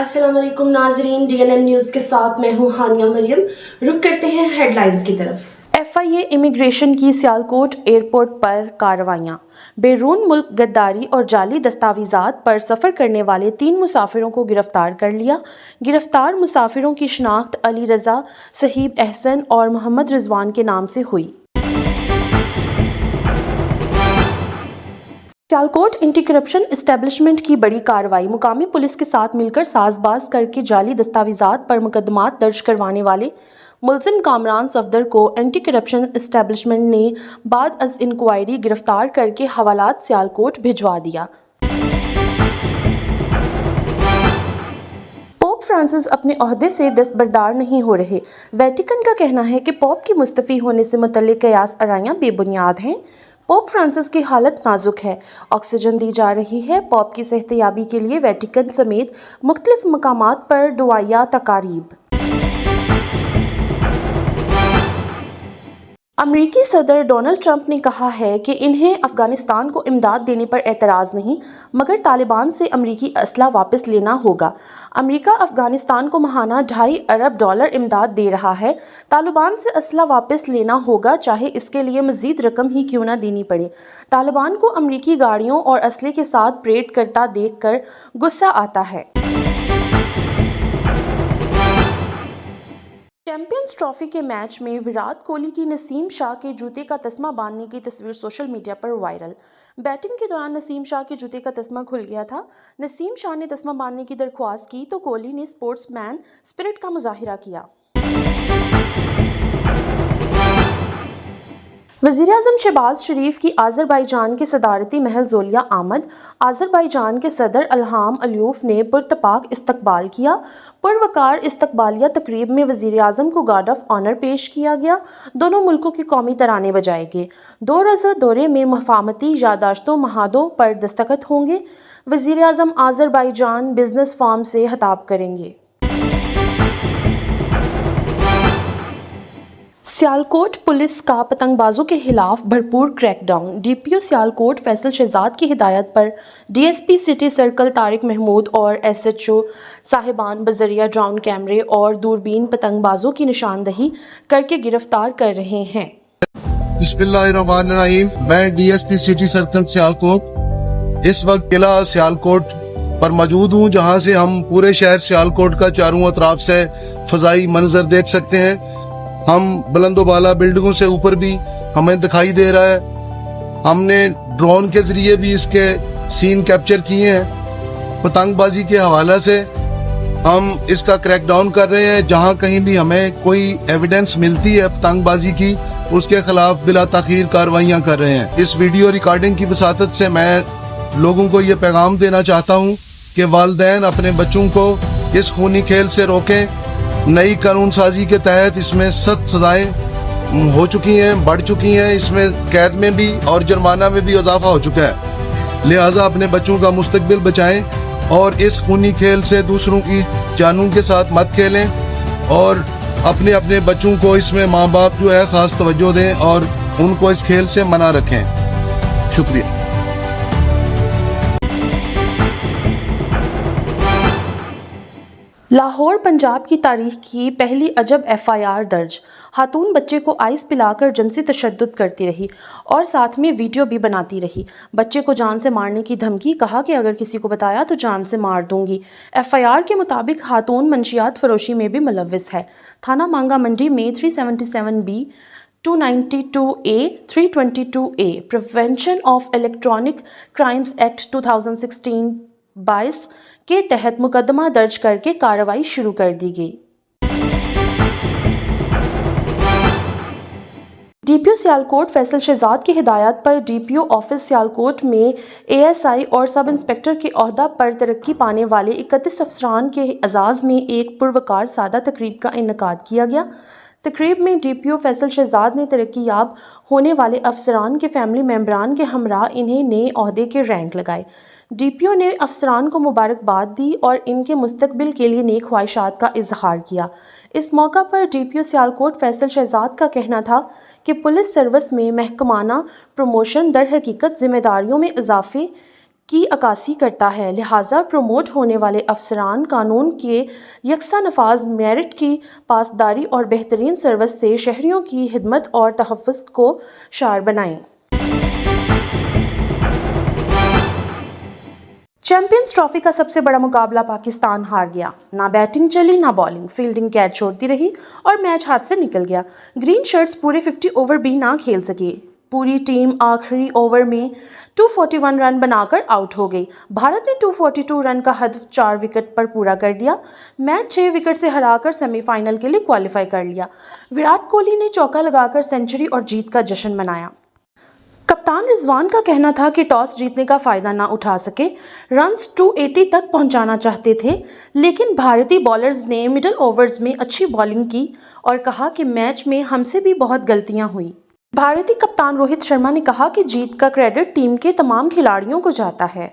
अस्सलाम वालेकुम नाजरीन, DNN न्यूज़ के साथ मैं हूँ हानिया मरियम। रुक करते हैं हेडलाइंस की तरफ। FIA इमिग्रेशन की सियालकोट एयरपोर्ट पर कार्रवाइयाँ। बैरून मुल्क गद्दारी और जाली दस्तावेज़ात पर सफ़र करने वाले 3 मुसाफिरों को गिरफ्तार कर लिया। गिरफ्तार मुसाफिरों की शनाख्त अली रज़ा, सहीब अहसन और मोहम्मद रिजवान के नाम से हुई। सियालकोट एंटी करप्शन एस्टेब्लिशमेंट की बड़ी कार्रवाई। मुकामी पुलिस के साथ मिलकर साजबाज करके जाली दस्तावेज़ात पर मुकदमात दर्ज करवाने वाले मुलजिम कामरान सफदर को एंटी करप्शन एस्टेब्लिशमेंट ने बाद अज इंक्वायरी गिरफ्तार करके हवालात सियालकोट भिजवा दिया। पोप फ्रांसिस अपने ओहदे से दस्तबरदार नहीं हो रहे। वेटिकन का कहना है कि पोप की मुस्तफ़ी होने से मुतल्लिक कयास आराइयाँ बेबुनियाद हैं। पोप फ्रांसिस की हालत नाजुक है, ऑक्सीजन दी जा रही है। पोप की सेहतयाबी के लिए वेटिकन समेत मुख्तलिफ मकामात पर दुआया तकारीब। अमरीकी सदर डोनाल्ड ट्रंप ने कहा है कि इन्हें अफगानिस्तान को इमदाद देने पर एतराज़ नहीं, मगर तालिबान से अमरीकी असला वापस लेना होगा। अमरीका अफगानिस्तान को माहाना $2.5 अरब इमदाद दे रहा है। तालिबान से असला वापस लेना होगा, चाहे इसके लिए मज़ीद रकम ही क्यों ना देनी पड़े। तालिबान को अमरीकी गाड़ियों और असले के साथ परेड करता देखकर गुस्सा आता है। चैंपियंस ट्रॉफी के मैच में विराट कोहली की नसीम शाह के जूते का तस्मा बांधने की तस्वीर सोशल मीडिया पर वायरल। बैटिंग के दौरान नसीम शाह के जूते का तस्मा खुल गया था। नसीम शाह ने तस्मा बांधने की दरख्वास्त की तो कोहली ने स्पोर्ट्समैन स्पिरिट का मुजाहिरा किया। वज़ीर-ए-आज़म शहबाज शरीफ की आज़रबाईजान के सदारती महल ज़ोलिया आमद। आज़रबाईजान के सदर इल्हाम अलियूफ ने पुरतपाक इस्तकबाल किया। पुरवकार इस्तकबालिया तकरीब में वज़ीर-ए-आज़म को गार्ड ऑफ ऑनर पेश किया गया। दोनों मुल्कों के कौमी तराने बजाए गए। 2 रोज़ा दौरे में मफाहमती यादाश्तों महादों पर दस्तखत होंगे। वज़ीर-ए-आज़म आज़रबाईजान बिजनेस फॉर्म से खिताब करेंगे। सियालकोट पुलिस का पतंगबाजों के खिलाफ भरपूर क्रैकडाउन। DPO सियालकोट फैसल शहजाद की हिदायत पर DSP city circle Tariq Mahmood और SHO साहिबान बजरिया ड्रोन कैमरे और दूरबीन पतंगबाजों की निशानदही करके गिरफ्तार कर रहे हैं। बिस्मिल्लाहिर्रहमानिर्रहीम। मैं DSP सिटी सर्कल सियालकोट इस वक्त किला सियालकोट पर मौजूद हूँ, जहाँ से हम पूरे शहर सियालकोट का चारों अतराफ से फजाई मंजर देख सकते हैं। हम बुलंदोबाला बिल्डिंगों से ऊपर भी हमें दिखाई दे रहा है। हमने ड्रोन के जरिए भी इसके सीन कैप्चर किए हैं। पतंगबाजी के हवाले से हम इसका क्रैकडाउन कर रहे हैं। जहां कहीं भी हमें कोई एविडेंस मिलती है पतंगबाजी की, उसके खिलाफ बिला ताखीर कार्रवाइयां कर रहे हैं। इस वीडियो रिकॉर्डिंग की वसातत से मैं लोगों को ये पैगाम देना चाहता हूँ कि वालिदैन अपने बच्चों को इस खूनी खेल से रोकें। नई कानून साजी के तहत इसमें सख्त सजाएं हो चुकी हैं, बढ़ चुकी हैं। इसमें कैद में भी और जुर्माना में भी इजाफा हो चुका है। लिहाजा अपने बच्चों का मुस्तकबिल बचाएं और इस खूनी खेल से दूसरों की जानों के साथ मत खेलें और अपने अपने बच्चों को इसमें माँ बाप जो है ख़ास तवज्जो दें और उनको इस खेल से मना रखें। शुक्रिया। लाहौर पंजाब की तारीख की पहली अजब FIR दर्ज। खातून बच्चे को आइस पिलाकर जिनसी तशद्दुद करती रही और साथ में वीडियो भी बनाती रही। बच्चे को जान से मारने की धमकी, कहा कि अगर किसी को बताया तो जान से मार दूंगी। FIR के मुताबिक खातून मंशियात फरोशी में भी मुलव्विस है। थाना मांगा मंडी में 377B 292A 322A prevention of electronic crimes act 2016-22 के तहत मुकदमा दर्ज करके कार्रवाई शुरू कर दी गई। DPO सियालकोट फैसल शहजाद की हिदायत पर DPO ऑफिस सियालकोट में ASI और सब इंस्पेक्टर के ओहदा पर तरक्की पाने वाले 31 अफसरान के एजाज़ में एक पुरवकार सादा तकरीब का इनेकाद किया गया। तकरीब में DPO फैसल शहजाद ने तरक्की याब होने वाले अफसरान के फैमिली मेम्बरान के हमरा इन्हें नए ओहदे के रैंक लगाए। DPO ने अफसरान को मुबारकबाद दी और इनके मुस्तकबिल के लिए नेक ख्वाहिशात का इजहार किया। इस मौका पर DPO सियालकोट फैसल शहजाद का कहना था कि पुलिस सर्विस में महकमाना प्रमोशन दर हकीकत जिम्मेदारियों में इजाफे کی عکاسی کرتا ہے، لہٰذا پروموٹ ہونے والے افسران قانون کے یکساں نفاذ، میرٹ کی پاسداری اور بہترین سروس سے شہریوں کی خدمت اور تحفظ کو شعار بنائیں۔ چیمپئنز ٹرافی کا سب سے بڑا مقابلہ پاکستان ہار گیا، نہ بیٹنگ چلی نہ بالنگ، فیلڈنگ کیچ چھوڑتی رہی اور میچ ہاتھ سے نکل گیا۔ گرین شرٹس پورے 50 اوور بھی نہ کھیل سکی، پوری ٹیم آخری اوور میں 241 رن بنا کر آؤٹ ہو گئی۔ بھارت نے 242 رن کا ہدف 4 وکٹ پر پورا کر دیا، میچ 6 وکٹ سے ہرا کر سیمی فائنل کے لیے کوالیفائی کر لیا۔ وراٹ کوہلی نے چوکا لگا کر سنچری اور جیت کا جشن منایا۔ کپتان رضوان کا کہنا تھا کہ ٹاس جیتنے کا فائدہ نہ اٹھا سکے، رنز 280 تک پہنچانا چاہتے تھے، لیکن بھارتی بالرز نے مڈل اوورز میں اچھی بالنگ کی اور کہا کہ میچ میں ہم سے بھی بہت غلطیاں ہوئیں۔ بھارتی کپتان روہت شرما نے کہا کہ جیت کا کریڈٹ ٹیم کے تمام کھلاڑیوں کو جاتا ہے۔